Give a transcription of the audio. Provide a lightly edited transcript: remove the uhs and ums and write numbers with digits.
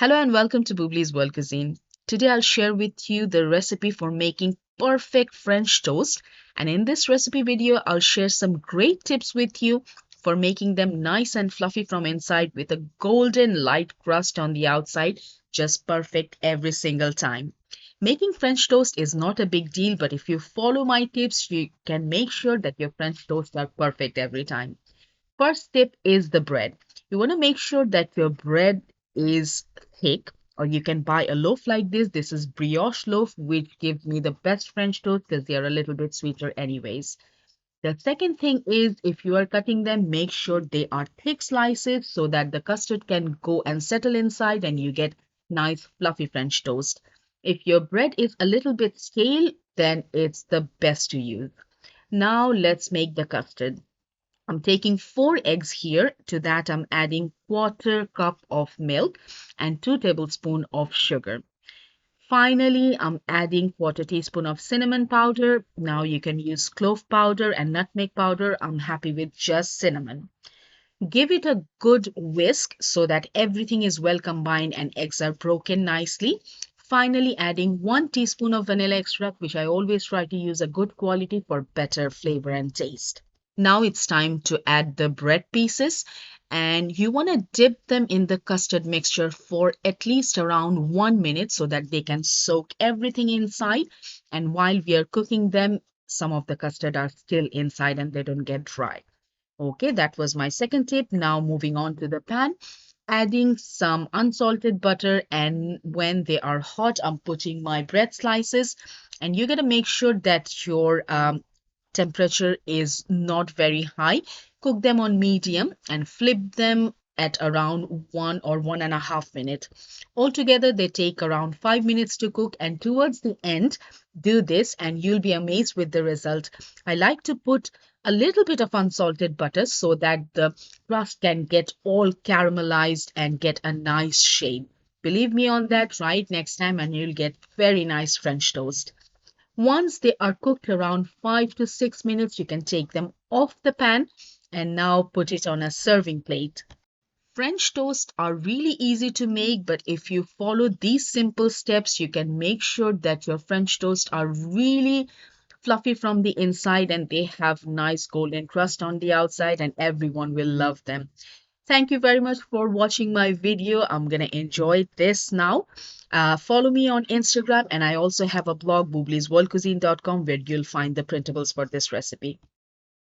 Hello and welcome to Bubli's World Cuisine. Today I'll share with you the recipe for making perfect French toast. And in this recipe video, I'll share some great tips with you for making them nice and fluffy from inside with a golden light crust on the outside, just perfect every single time. Making French toast is not a big deal, but if you follow my tips, you can make sure that your French toast are perfect every time. First tip is the bread. You want to make sure that your bread is thick, or you can buy a loaf like this. This is brioche loaf, which gives me the best French toast because they are a little bit sweeter anyways. The second thing is if you are cutting them, make sure they are thick slices so that the custard can go and settle inside and you get nice fluffy French toast. If your bread is a little bit stale, then it's the best to use. Now let's make the custard. I'm taking 4 eggs here. To that, I'm adding quarter cup of milk and 2 tablespoons of sugar. Finally, I'm adding quarter teaspoon of cinnamon powder. Now you can use clove powder and nutmeg powder. I'm happy with just cinnamon. Give it a good whisk so that everything is well combined and eggs are broken nicely. Finally, adding 1 teaspoon of vanilla extract, which I always try to use a good quality for better flavor and taste. Now it's time to add the bread pieces and you want to dip them in the custard mixture for at least around 1 minute so that they can soak everything inside. And while we are cooking them, some of the custard are still inside and they don't get dry. Okay, that was my second tip. Now moving on to the pan, adding some unsalted butter, and when they are hot, I'm putting my bread slices, and you got to make sure that your temperature is not very high. Cook them on medium and flip them at around 1 or 1.5 minutes. Altogether, they take around 5 minutes to cook, and towards the end, do this and you'll be amazed with the result. I like to put a little bit of unsalted butter so that the crust can get all caramelized and get a nice shade. Believe me on that, try it next time and you'll get very nice French toast. Once they are cooked around 5 to 6 minutes, you can take them off the pan and now put it on a serving plate. French toast are really easy to make, but if you follow these simple steps, you can make sure that your French toast are really fluffy from the inside and they have nice golden crust on the outside and everyone will love them. Thank you very much for watching my video. I'm going to enjoy this now. Follow me on Instagram and I also have a blog, bublisworldcuisine.com, where you'll find the printables for this recipe.